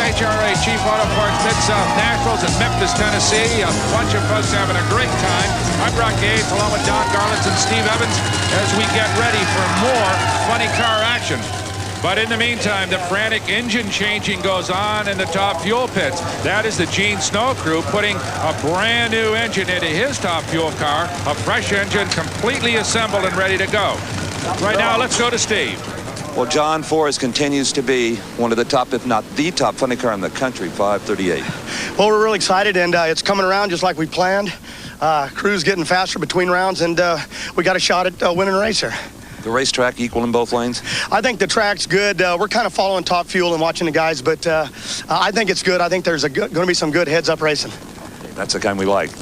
NHRA Chief Auto Parts Mid-South Nationals in Memphis, Tennessee. A bunch of folks having a great time. I'm Brock Yates along with Don Garlitz and Steve Evans as we get ready for more funny car action. But in the meantime, the frantic engine changing goes on in the top fuel pits. That is the Gene Snow crew putting a brand new engine into his top fuel car. A fresh engine completely assembled and ready to go. Right now, let's go to Steve. Well, John Forrest continues to be one of the top, if not the top, funny car in the country, 538. Well, we're really excited, and it's coming around just like we planned. Crew's getting faster between rounds, and we got a shot at winning a race here. The racetrack equal in both lanes? I think the track's good. We're kind of following top fuel and watching the guys, but I think it's good. I think there's going to be some good heads-up racing. That's the kind we like.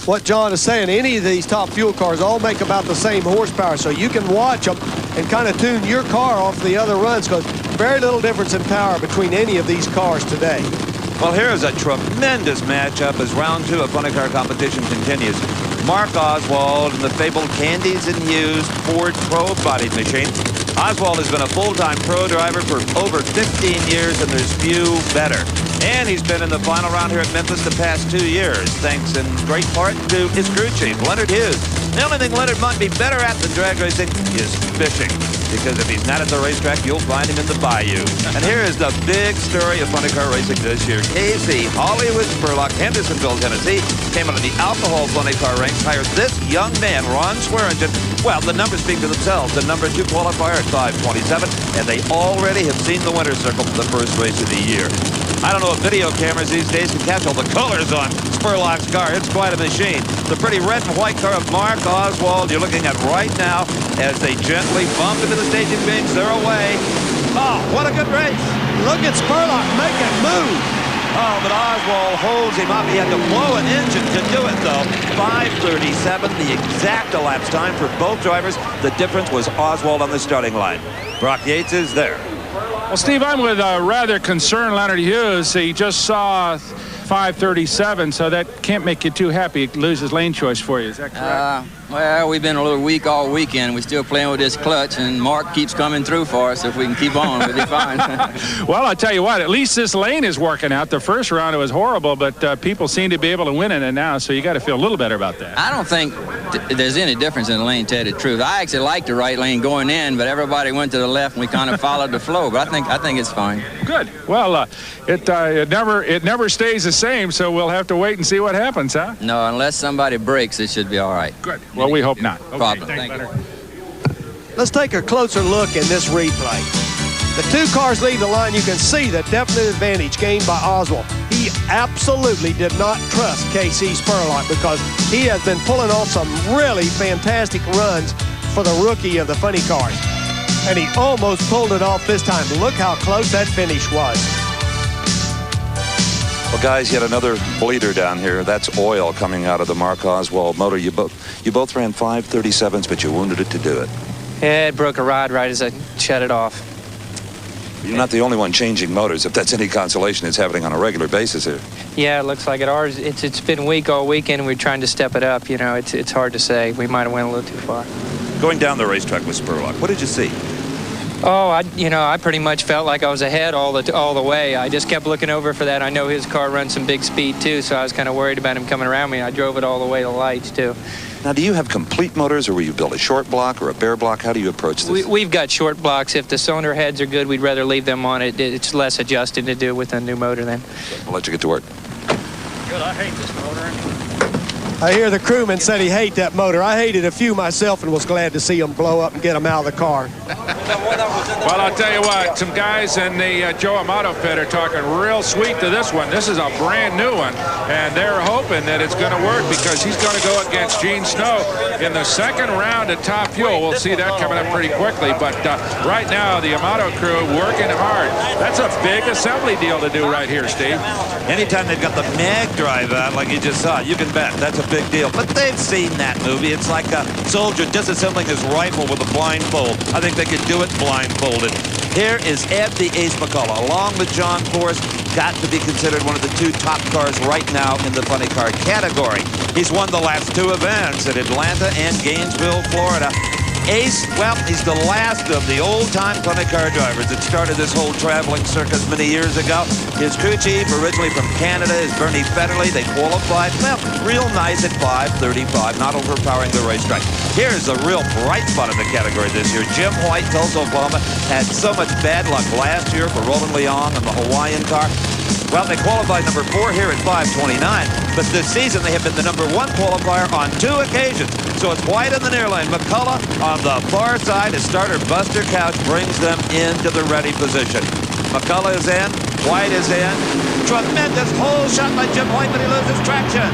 What John is saying, any of these top fuel cars all make about the same horsepower, so you can watch them and kind of tune your car off the other runs, because very little difference in power between any of these cars today. Well, here is a tremendous matchup as round two of funny car competition continues. Mark Oswald and the fabled Candies and Hughes Ford Pro-bodied machine. Oswald has been a full-time pro driver for over 15 years, and there's few better. And he's been in the final round here at Memphis the past 2 years, thanks in great part to his crew chief, Leonard Hughes. The only thing Leonard might be better at than drag racing is fishing, because if he's not at the racetrack, you'll find him in the bayou. And here is the big story of funny car racing this year. KC Hollywood Spurlock, Hendersonville, Tennessee, came out of the alcohol funny car ranks, hired this young man, Ron Swearingen. Well, the numbers speak for themselves. The number 2 qualifier at 5:27, and they already have seen the winner's circle for the first race of the year. I don't know if video cameras these days can catch all the colors on Spurlock's car. It's quite a machine. The pretty red and white car of Mark Oswald you're looking at right now as they gently bump into the staging bench. They're away. Oh, what a good race. Look at Spurlock make it move. Oh, but Oswald holds him up. He had to blow an engine to do it, though. 5:37, the exact elapsed time for both drivers. The difference was Oswald on the starting line. Brock Yates is there. Well, Steve, I'm with a rather concerned Leonard Hughes. He just saw 5:37, so that can't make you too happy. It loses lane choice for you. Is that correct? Well, we've been a little weak all weekend. We're still playing with this clutch, and Mark keeps coming through for us. If we can keep on, we'll be fine. Well, I'll tell you what, at least this lane is working out. The first round, it was horrible, but people seem to be able to win in it now, so you got to feel a little better about that. I don't think there's any difference in the lane, to tell you the truth. I actually liked the right lane going in, but everybody went to the left, and we kind of followed the flow. But I think it's fine. Good. Well, it never stays the same, so we'll have to wait and see what happens, huh? No, unless somebody breaks, it should be all right. Good. Well, we hope not. No problem. Thank you. Let's take a closer look in this replay. The two cars leave the line. You can see the definite advantage gained by Oswald. He absolutely did not trust KC Spurlock because he has been pulling off some really fantastic runs for the rookie of the funny cars. And he almost pulled it off this time. Look how close that finish was. Well, guys, yet another bleeder down here. That's oil coming out of the Mark Oswald motor. You both ran 5:37s, but you wounded it to do it. Yeah, it broke a rod right as I shut it off. You're not the only one changing motors. If that's any consolation, it's happening on a regular basis here. Yeah, it looks like it. Ours, it's been weak all weekend, and we're trying to step it up. You know, it's hard to say. We might have went a little too far. Going down the racetrack with Spurlock, what did you see? Oh, I pretty much felt like I was ahead all the way. I just kept looking over for that. I know his car runs some big speed too, so I was kind of worried about him coming around me. I drove it all the way to the lights too. Now, do you have complete motors, or will you build a short block or a bare block? How do you approach this? We've got short blocks. If the cylinder heads are good, we'd rather leave them on it. It's less adjusting to do with a new motor then. I'll let you get to work. Good. I hate this motor. I hear the crewman said he hated that motor. I hated a few myself and was glad to see them blow up and get them out of the car. Well, I'll tell you what, some guys in the Joe Amato pit are talking real sweet to this one. This is a brand new one, and they're hoping that it's going to work because he's going to go against Gene Snow in the second round at Top Fuel. We'll see that coming up pretty quickly, but right now the Amato crew working hard. That's a big assembly deal to do right here, Steve. Anytime they've got the mag drive out, like you just saw, you can bet that's a big deal. But they've seen that movie. It's like a soldier disassembling his rifle with a blindfold. I think they could do it blindfolded. Here is Ed the Ace McCullough, along with John Forrest, got to be considered one of the two top cars right now in the funny car category. He's won the last two events at Atlanta and Gainesville, Florida. Ace, well, he's the last of the old-time funny car drivers that started this whole traveling circus many years ago. His crew chief, originally from Canada, is Bernie Federley. They qualified, well, real nice at 5:35, not overpowering the racetrack. Here's a real bright spot in the category this year. Jim White, Tulsa, Oklahoma, had so much bad luck last year for Roland Leong and the Hawaiian car. Well, they qualified number 4 here at 5:29, but this season they have been the number 1 qualifier on 2 occasions. So it's White in the near lane. McCullough on the far side. His starter, Buster Couch, brings them into the ready position. McCullough is in. White is in. Tremendous hole shot by Jim White, but he loses traction.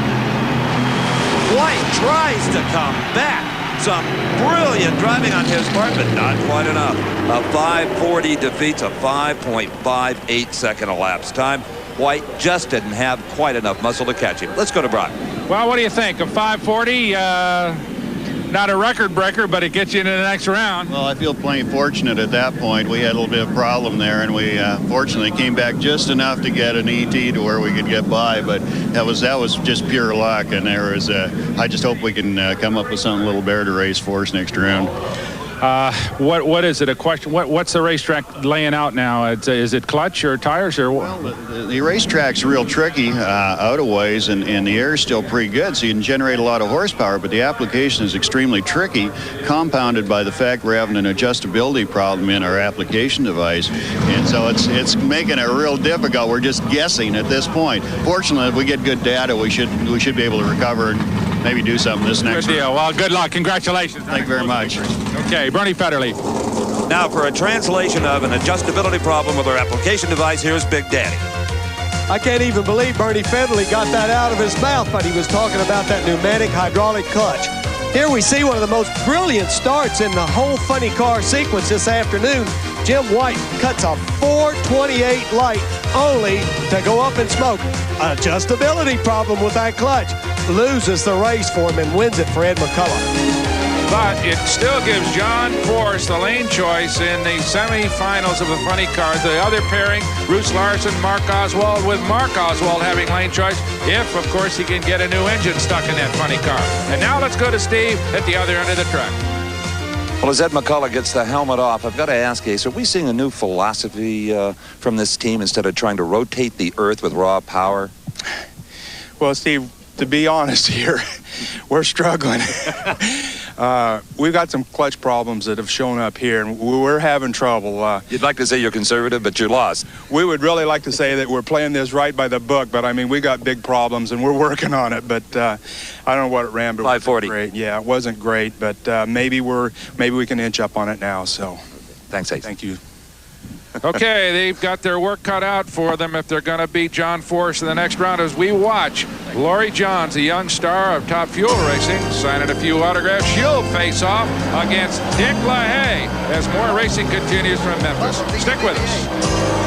White tries to come back. Some brilliant driving on his part, but not quite enough. A 5:40 defeats a 5.58 second elapsed time. White just didn't have quite enough muscle to catch him. Let's go to Brock. Well, what do you think? A 5:40, not a record breaker, but it gets you into the next round. Well, I feel plenty fortunate at that point. We had a little bit of a problem there, and we fortunately came back just enough to get an ET to where we could get by. But that was just pure luck, and there was I just hope we can come up with something a little better to race for us next round. What is it? A question? What's the racetrack laying out now? Is it clutch or tires or what? Well, the racetrack's real tricky out of ways, and the air's still pretty good, so you can generate a lot of horsepower. But the application is extremely tricky, compounded by the fact we're having an adjustability problem in our application device, and so it's making it real difficult. We're just guessing at this point. Fortunately, if we get good data, we should be able to recover and maybe do something this next Good deal. Well, good luck. Congratulations. Thank you very much. Okay, Bernie Federley. Now for a translation of an adjustability problem with our application device, here's Big Daddy. I can't even believe Bernie Federley got that out of his mouth, but he was talking about that pneumatic hydraulic clutch. Here we see one of the most brilliant starts in the whole funny car sequence this afternoon. Jim White cuts a 428 light only to go up in smoke. Adjustability problem with that clutch. Loses the race for him and wins it for Ed McCullough. But it still gives John Force the lane choice in the semifinals of the funny cars. The other pairing, Bruce Larson, Mark Oswald, with Mark Oswald having lane choice, if, of course, he can get a new engine stuck in that funny car. And now let's go to Steve at the other end of the track. Well, as Ed McCullough gets the helmet off, I've got to ask Ace, are we seeing a new philosophy from this team instead of trying to rotate the earth with raw power? Well, Steve, to be honest here, we're struggling. We've got some clutch problems that have shown up here, and we're having trouble. You'd like to say you're conservative, but you're lost. We would really like to say that we're playing this right by the book, but I mean, we got big problems, and we're working on it. But I don't know what it ran, but 540. Great. Yeah, it wasn't great, but maybe we can inch up on it now. So, thanks, Ace. Thank you. Okay, they've got their work cut out for them if they're going to beat John Force in the next round as we watch Laurie Johns, a young star of Top Fuel Racing, signing a few autographs. She'll face off against Dick LaHaye as more racing continues from Memphis. Stick with us.